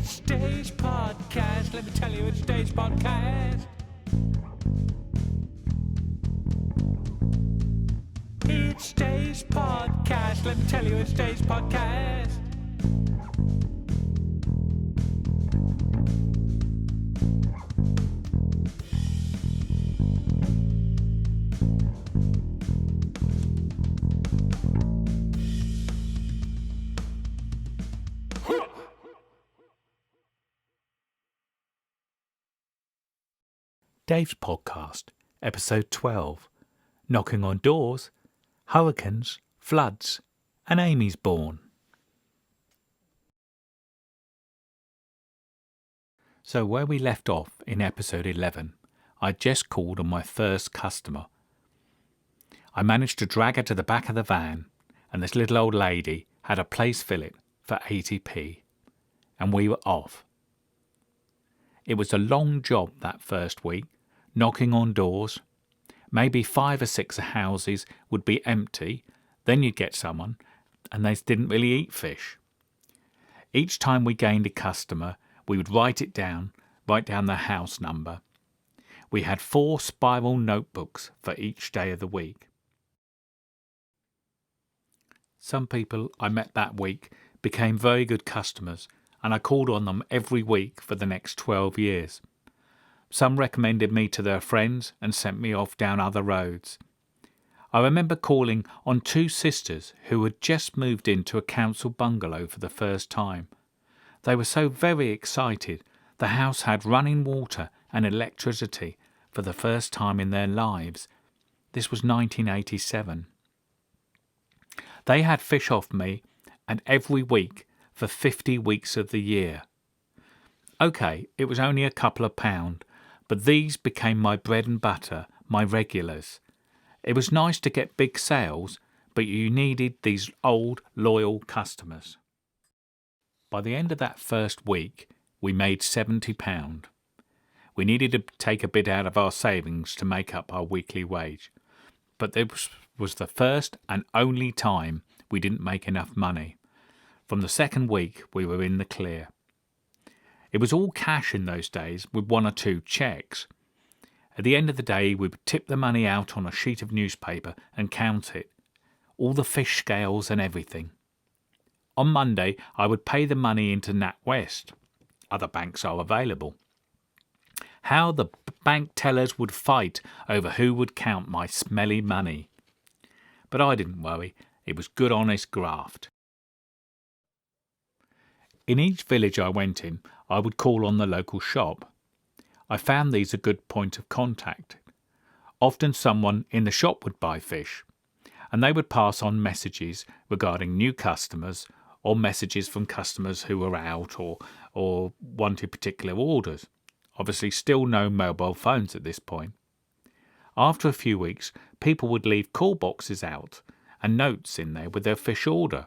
It's Dave's podcast. Let me tell you, it's Dave's podcast. It's Dave's podcast. Let me tell you, it's Dave's podcast. Dave's podcast, episode 12, Knocking on Doors, Hurricanes, Floods, and Amy's born. So where we left off in episode 11, I just called on my first customer. I managed to drag her to the back of the van, and this little old lady had a place fillet for 80p, and we were off. It was a long job that first week, knocking on doors. Maybe 5 or 6 houses would be empty, then you'd get someone, and they didn't really eat fish. Each time we gained a customer, we would write down their house number. We had 4 spiral notebooks for each day of the week. Some people I met that week became very good customers, and I called on them every week for the next 12 years. Some recommended me to their friends and sent me off down other roads. I remember calling on 2 sisters who had just moved into a council bungalow for the first time. They were so very excited. The house had running water and electricity for the first time in their lives. This was 1987. They had fish off me, and every week for 50 weeks of the year. OK, it was only a couple of pound, but these became my bread and butter, my regulars. It was nice to get big sales, but you needed these old, loyal customers. By the end of that first week, we made £70. We needed to take a bit out of our savings to make up our weekly wage. But this was the first and only time we didn't make enough money. From the second week, we were in the clear. It was all cash in those days, with 1 or 2 cheques. At the end of the day, we would tip the money out on a sheet of newspaper and count it. All the fish scales and everything. On Monday, I would pay the money into NatWest. Other banks are available. How the bank tellers would fight over who would count my smelly money. But I didn't worry. It was good honest graft. In each village I went in, I would call on the local shop. I found these a good point of contact. Often someone in the shop would buy fish, and they would pass on messages regarding new customers or messages from customers who were out or wanted particular orders. Obviously still no mobile phones at this point. After a few weeks, people would leave call boxes out and notes in there with their fish order.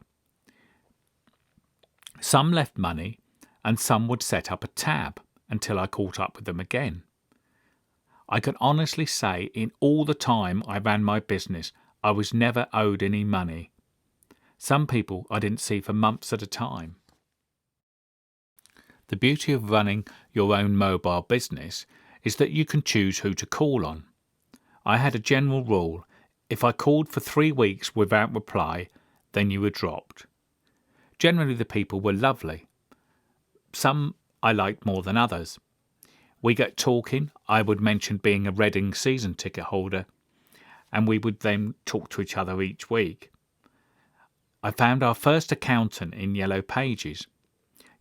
Some left money, and some would set up a tab until I caught up with them again. I can honestly say in all the time I ran my business, I was never owed any money. Some people I didn't see for months at a time. The beauty of running your own mobile business is that you can choose who to call on. I had a general rule: if I called for 3 weeks without reply, then you were dropped. Generally the people were lovely. Some I liked more than others. We got talking. I would mention being a Reading season ticket holder, and we would then talk to each other each week. I found our first accountant in Yellow Pages.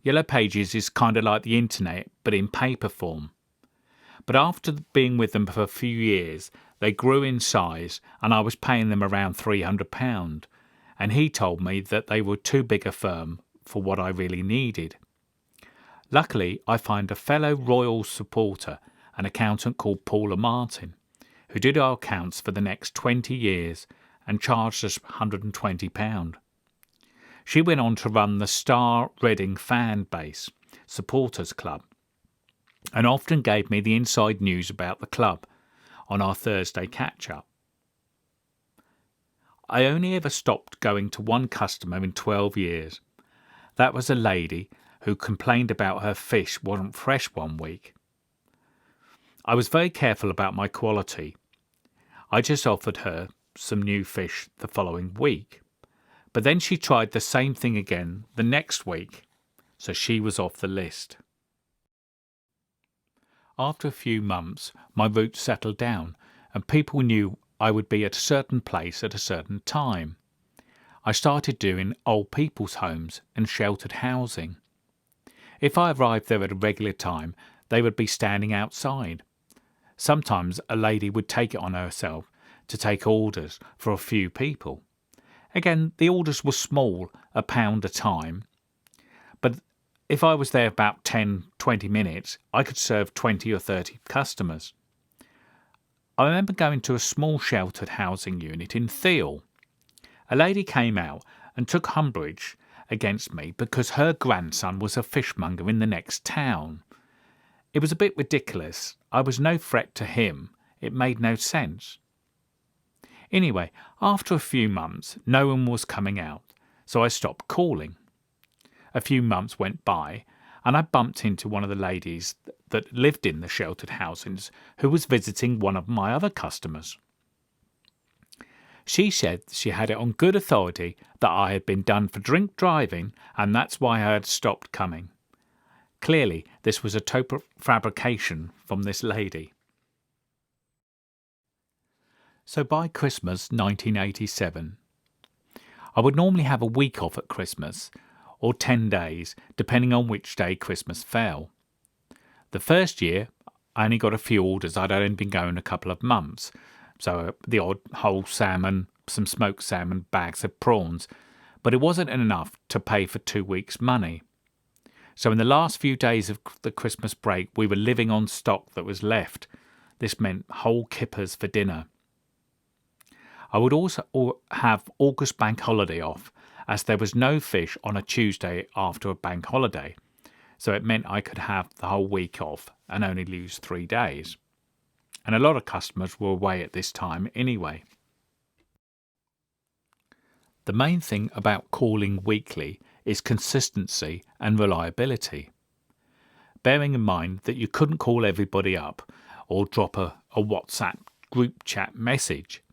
Yellow Pages is kind of like the internet, but in paper form. But after being with them for a few years, they grew in size, and I was paying them around £300, and he told me that they were too big a firm for what I really needed. Luckily, I found a fellow Royal supporter, an accountant called Paula Martin, who did our accounts for the next 20 years and charged us £120. She went on to run the Star Reading fan base supporters club and often gave me the inside news about the club on our Thursday catch-up. I only ever stopped going to one customer in 12 years. That was a lady who complained about her fish wasn't fresh one week. I was very careful about my quality. I just offered her some new fish the following week. But then she tried the same thing again the next week, so she was off the list. After a few months, my route settled down, and people knew I would be at a certain place at a certain time. I started doing old people's homes and sheltered housing. If I arrived there at a regular time, they would be standing outside. Sometimes a lady would take it on herself to take orders for a few people. Again, the orders were small, £1 a time. But if I was there about 10-20 minutes, I could serve 20 or 30 customers. I remember going to a small sheltered housing unit in Theale. A lady came out and took umbrage against me because her grandson was a fishmonger in the next town. It was a bit ridiculous. I was no threat to him. It made no sense. Anyway, after a few months, no one was coming out, so I stopped calling. A few months went by, and I bumped into one of the ladies that lived in the sheltered housings who was visiting one of my other customers. She said she had it on good authority that I had been done for drink driving, and that's why I had stopped coming. Clearly, this was a total fabrication from this lady. So by Christmas 1987, I would normally have a week off at Christmas, or 10 days, depending on which day Christmas fell. The first year, I only got a few orders. I'd only been going a couple of months, so the odd whole salmon, some smoked salmon, bags of prawns, but it wasn't enough to pay for 2 weeks' money. So in the last few days of the Christmas break, we were living on stock that was left. This meant whole kippers for dinner. I would also have August bank holiday off, as there was no fish on a Tuesday after a bank holiday, so it meant I could have the whole week off and only lose 3 days. And a lot of customers were away at this time anyway. The main thing about calling weekly is consistency and reliability. Bearing in mind that you couldn't call everybody up or drop a WhatsApp group chat message.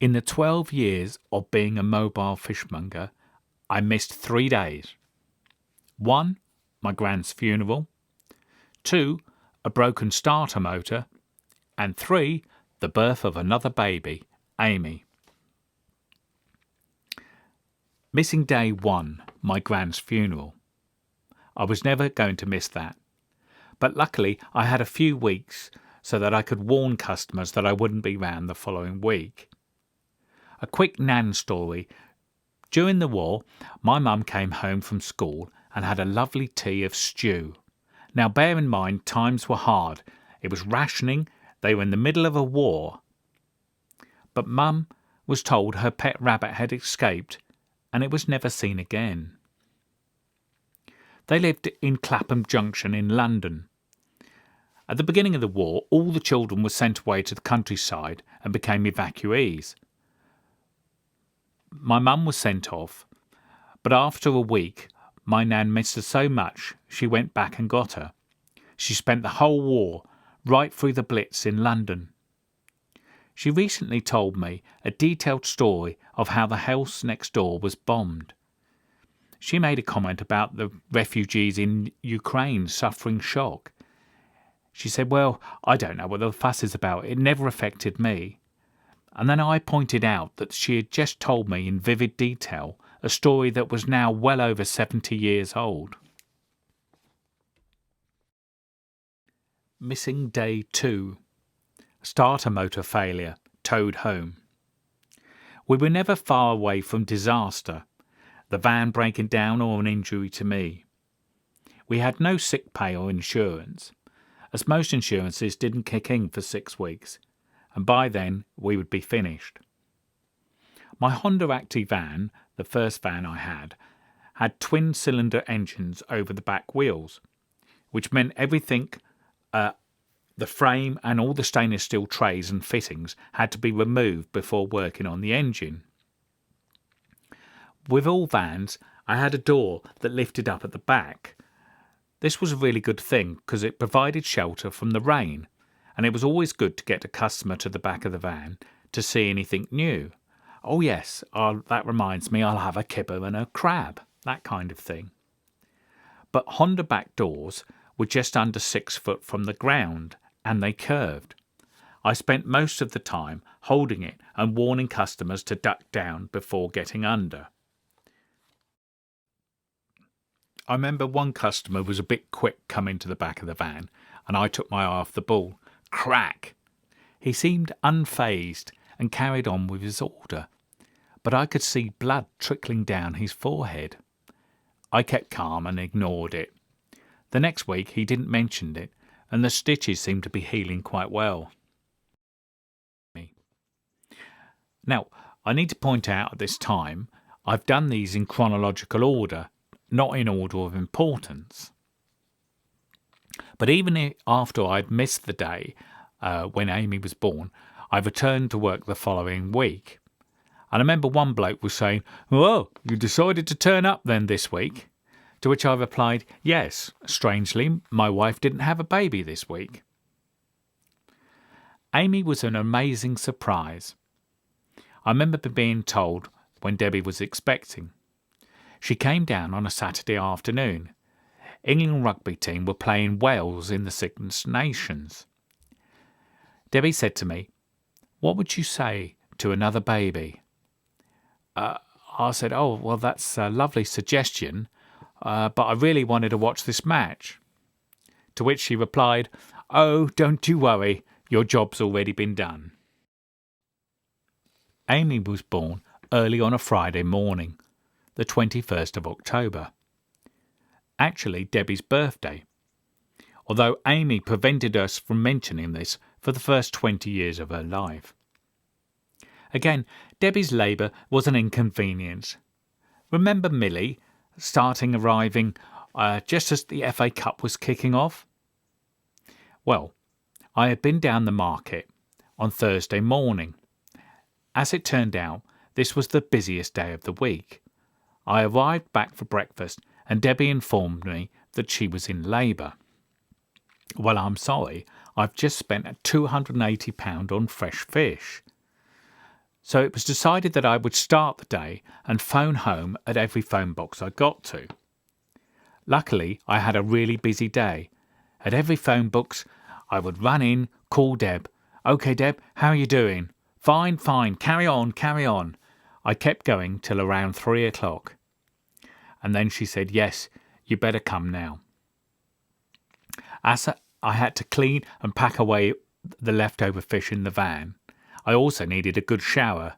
In the 12 years of being a mobile fishmonger, I missed 3 days. 1, my grand's funeral. 2, a broken starter motor. And 3, the birth of another baby, Amy. Missing day 1, my grand's funeral. I was never going to miss that. But luckily, I had a few weeks so that I could warn customers that I wouldn't be round the following week. A quick Nan story. During the war, my mum came home from school and had a lovely tea of stew. Now bear in mind, times were hard. It was rationing. They were in the middle of a war. But Mum was told her pet rabbit had escaped, and it was never seen again. They lived in Clapham Junction in London. At the beginning of the war, all the children were sent away to the countryside and became evacuees. My mum was sent off, but after a week, my Nan missed her so much she went back and got her. She spent the whole war, right through the Blitz in London. She recently told me a detailed story of how the house next door was bombed. She made a comment about the refugees in Ukraine suffering shock. She said, "Well, I don't know what the fuss is about. It never affected me." And then I pointed out that she had just told me in vivid detail a story that was now well over 70 years old. Missing day 2. Starter motor failure, towed home. We were never far away from disaster, the van breaking down or an injury to me. We had no sick pay or insurance, as most insurances didn't kick in for 6 weeks, and by then we would be finished. My Honda Active van, the first van I had twin-cylinder engines over the back wheels, which meant everything, the frame and all the stainless steel trays and fittings had to be removed before working on the engine. With all vans, I had a door that lifted up at the back. This was a really good thing because it provided shelter from the rain, and it was always good to get a customer to the back of the van to see anything new. Oh yes, that reminds me, I'll have a kipper and a crab, that kind of thing. But Honda back doors were just under 6 foot from the ground, and they curved. I spent most of the time holding it and warning customers to duck down before getting under. I remember one customer was a bit quick coming to the back of the van, and I took my eye off the ball. Crack! He seemed unfazed and carried on with his order, but I could see blood trickling down his forehead. I kept calm and ignored it. The next week he didn't mention it, and the stitches seemed to be healing quite well. Now, I need to point out at this time, I've done these in chronological order, not in order of importance. But even after I'd missed the day when Amy was born, I returned to work the following week. And I remember one bloke was saying, "Oh, you decided to turn up then this week?" To which I replied, "Yes, strangely, my wife didn't have a baby this week." Amy was an amazing surprise. I remember being told when Debbie was expecting. She came down on a Saturday afternoon. England rugby team were playing Wales in the Six Nations. Debbie said to me, "What would you say to another baby?" I said, "Oh, well, that's a lovely suggestion, but I really wanted to watch this match." To which she replied, "Oh, don't you worry, your job's already been done." Amy was born early on a Friday morning, the 21st of October. Actually Debbie's birthday, although Amy prevented us from mentioning this for the first 20 years of her life. Again, Debbie's labour was an inconvenience. Remember Millie arriving just as the FA Cup was kicking off? Well, I had been down the market on Thursday morning. As it turned out, this was the busiest day of the week. I arrived back for breakfast and Debbie informed me that she was in labour. "Well, I'm sorry, I've just spent £280 on fresh fish." So it was decided that I would start the day and phone home at every phone box I got to. Luckily, I had a really busy day. At every phone box, I would run in, call Deb. "OK, Deb, how are you doing?" "Fine, fine, carry on, carry on." I kept going till around 3 o'clock. And then she said, "Yes, you better come now." As I had to clean and pack away the leftover fish in the van, I also needed a good shower.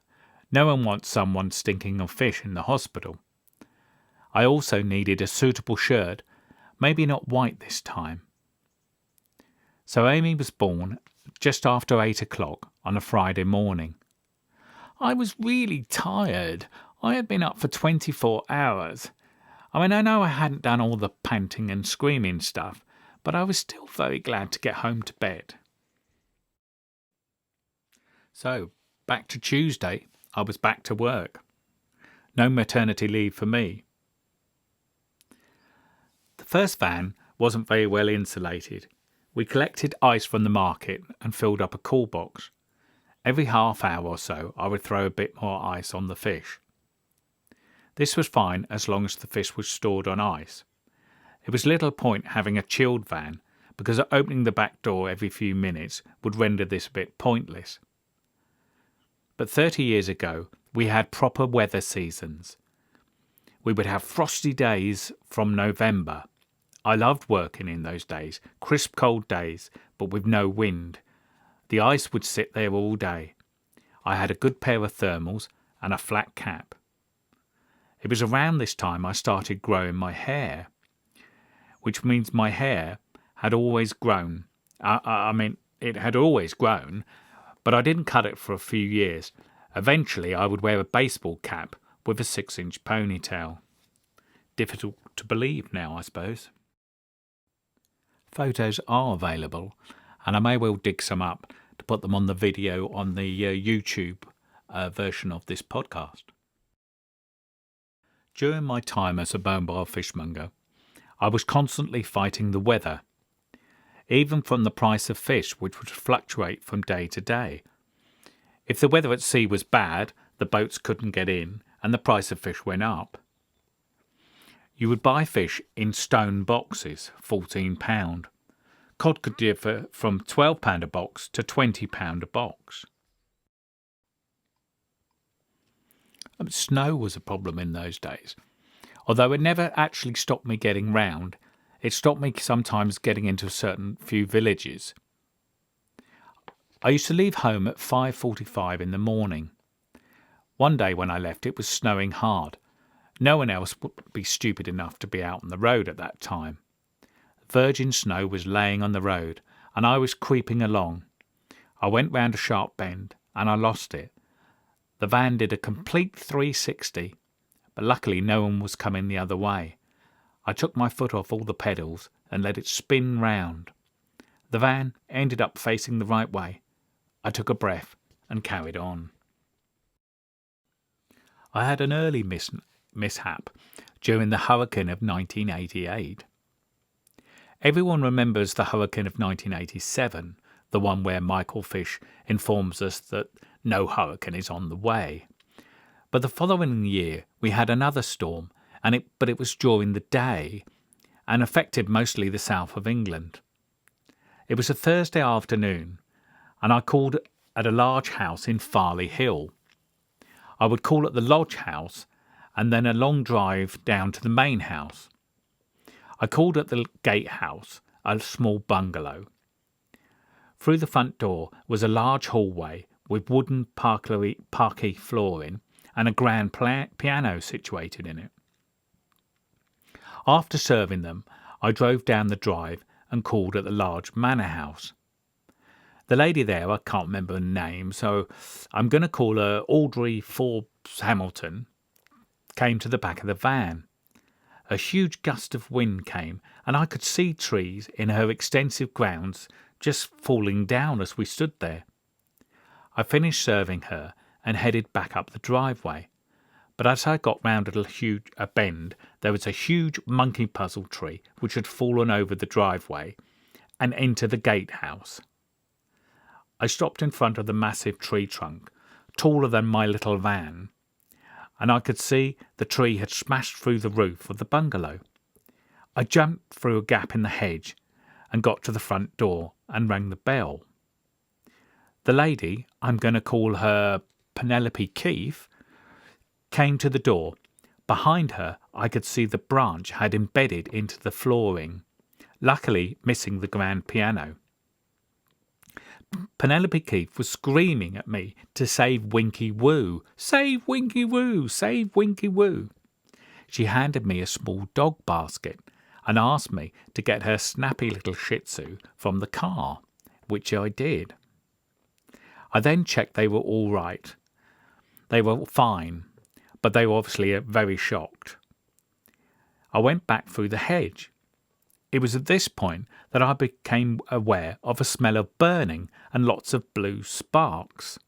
No one wants someone stinking of fish in the hospital. I also needed a suitable shirt, maybe not white this time. So Amy was born just after 8 o'clock on a Friday morning. I was really tired. I had been up for 24 hours. I know I hadn't done all the panting and screaming stuff, but I was still very glad to get home to bed. So, back to Tuesday, I was back to work. No maternity leave for me. The first van wasn't very well insulated. We collected ice from the market and filled up a cool box. Every half hour or so, I would throw a bit more ice on the fish. This was fine as long as the fish was stored on ice. It was little point having a chilled van because opening the back door every few minutes would render this a bit pointless. But 30 years ago, we had proper weather seasons. We would have frosty days from November. I loved working in those days, crisp cold days, but with no wind. The ice would sit there all day. I had a good pair of thermals and a flat cap. It was around this time I started growing my hair, which means my hair had always grown. It had always grown, but I didn't cut it for a few years. Eventually, I would wear a baseball cap with a 6-inch ponytail. Difficult to believe now, I suppose. Photos are available, and I may well dig some up to put them on the video on the YouTube version of this podcast. During my time as a mobile fishmonger, I was constantly fighting the weather, even from the price of fish, which would fluctuate from day to day. If the weather at sea was bad, the boats couldn't get in, and the price of fish went up. You would buy fish in stone boxes, £14. Cod could differ from £12 a box to £20 a box. Snow was a problem in those days. Although it never actually stopped me getting round, it stopped me sometimes getting into certain few villages. I used to leave home at 5:45 in the morning. One day when I left, it was snowing hard. No one else would be stupid enough to be out on the road at that time. Virgin snow was laying on the road, and I was creeping along. I went round a sharp bend, and I lost it. The van did a complete 360, but luckily no one was coming the other way. I took my foot off all the pedals and let it spin round. The van ended up facing the right way. I took a breath and carried on. I had an early mishap during the hurricane of 1988. Everyone remembers the hurricane of 1987, the one where Michael Fish informs us that no hurricane is on the way. But the following year we had another storm, but it was during the day and affected mostly the south of England. It was a Thursday afternoon, and I called at a large house in Farley Hill. I would call at the lodge house and then a long drive down to the main house. I called at the gatehouse, a small bungalow. Through the front door was a large hallway with wooden parquet flooring and a grand piano situated in it. After serving them, I drove down the drive and called at the large manor house. The lady there, I can't remember her name, so I'm going to call her Audrey Forbes Hamilton, came to the back of the van. A huge gust of wind came, and I could see trees in her extensive grounds just falling down as we stood there. I finished serving her and headed back up the driveway. But as I got round a bend, there was a huge monkey puzzle tree which had fallen over the driveway and into the gatehouse. I stopped in front of the massive tree trunk, taller than my little van, and I could see the tree had smashed through the roof of the bungalow. I jumped through a gap in the hedge and got to the front door and rang the bell. The lady, I'm going to call her Penelope Keefe, came to the door. Behind her, I could see the branch had embedded into the flooring, luckily missing the grand piano. Penelope Keefe was screaming at me to save Winky Woo. Save Winky Woo! Save Winky Woo! She handed me a small dog basket and asked me to get her snappy little Shih Tzu from the car, which I did. I then checked they were all right. They were fine, but they were obviously very shocked. I went back through the hedge. It was at this point that I became aware of a smell of burning and lots of blue sparks.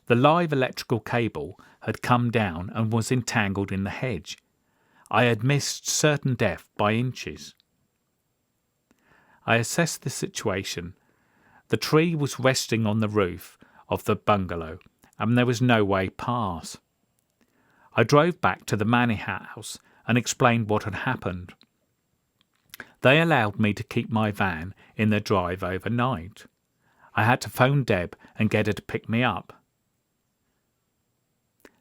The live electrical cable had come down and was entangled in the hedge. I had missed certain death by inches. I assessed the situation. The tree was resting on the roof of the bungalow, and there was no way past. I drove back to the manor house and explained what had happened. They allowed me to keep my van in their drive overnight. I had to phone Deb and get her to pick me up.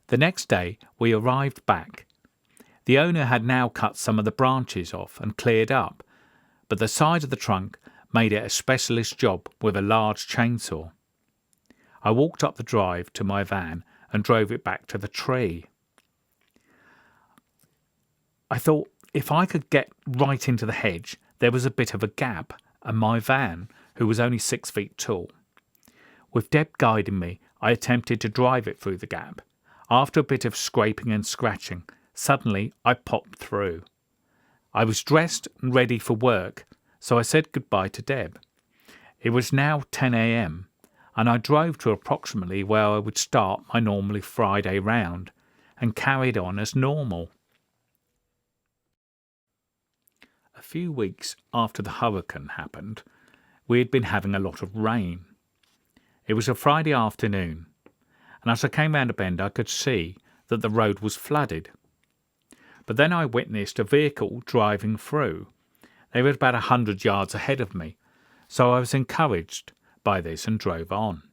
The next day we arrived back. The owner had now cut some of the branches off and cleared up, but the side of the trunk made it a specialist job with a large chainsaw. I walked up the drive to my van and drove it back to the tree. I thought if I could get right into the hedge, there was a bit of a gap, and my van, who was only 6 feet tall. With Deb guiding me, I attempted to drive it through the gap. After a bit of scraping and scratching, suddenly I popped through. I was dressed and ready for work, so I said goodbye to Deb. It was now 10 a.m, and I drove to approximately where I would start my normally Friday round, and carried on as normal. few weeks after the hurricane happened, we had been having a lot of rain. It was a Friday afternoon, and as I came round a bend I could see that the road was flooded. But then I witnessed a vehicle driving through. They were about 100 yards ahead of me, so I was encouraged by this and drove on.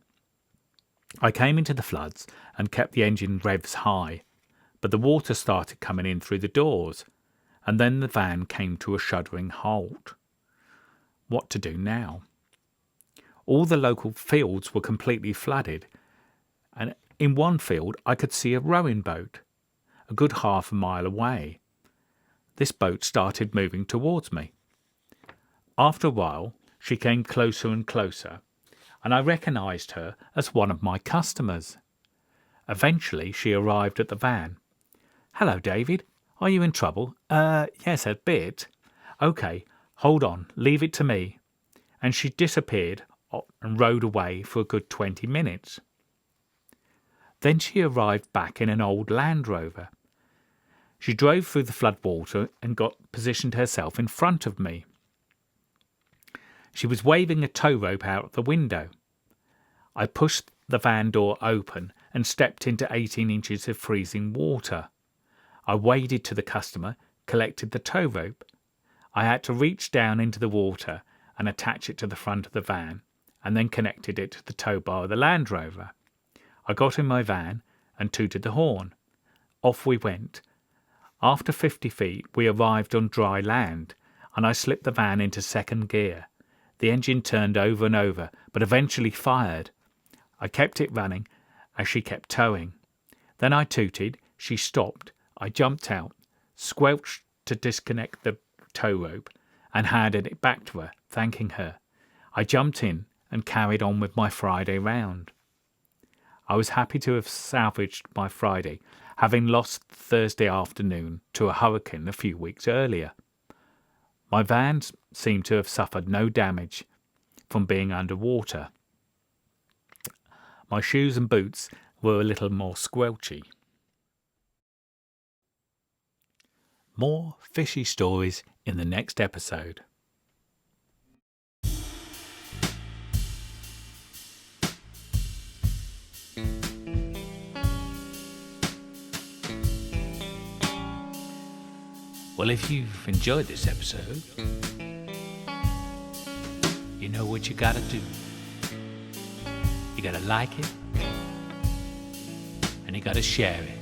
I came into the floods and kept the engine revs high, but the water started coming in through the doors, and then the van came to a shuddering halt. What to do now? All the local fields were completely flooded, and in one field I could see a rowing boat, a good half a mile away. This boat started moving towards me. After a while, she came closer and closer, and I recognised her as one of my customers. Eventually, she arrived at the van. "Hello, David. Are you in trouble?" Yes, a bit." "Okay, hold on. Leave it to me." And she disappeared and rode away for a good 20 minutes. Then she arrived back in an old Land Rover. She drove through the flood water and positioned herself in front of me. She was waving a tow rope out the window. I pushed the van door open and stepped into 18 inches of freezing water. I waded to the customer, collected the tow rope. I had to reach down into the water and attach it to the front of the van, and then connected it to the tow bar of the Land Rover. I got in my van and tooted the horn. Off we went. After 50 feet, we arrived on dry land, and I slipped the van into second gear. The engine turned over and over, but eventually fired. I kept it running as she kept towing. Then I tooted, she stopped, I jumped out, squelched to disconnect the tow rope, and handed it back to her, thanking her. I jumped in and carried on with my Friday round. I was happy to have salvaged my Friday, having lost Thursday afternoon to a hurricane a few weeks earlier. My vans seemed to have suffered no damage from being underwater. My shoes and boots were a little more squelchy. More fishy stories in the next episode. Well, if you've enjoyed this episode, you know what you gotta do. You gotta like it, and you gotta share it.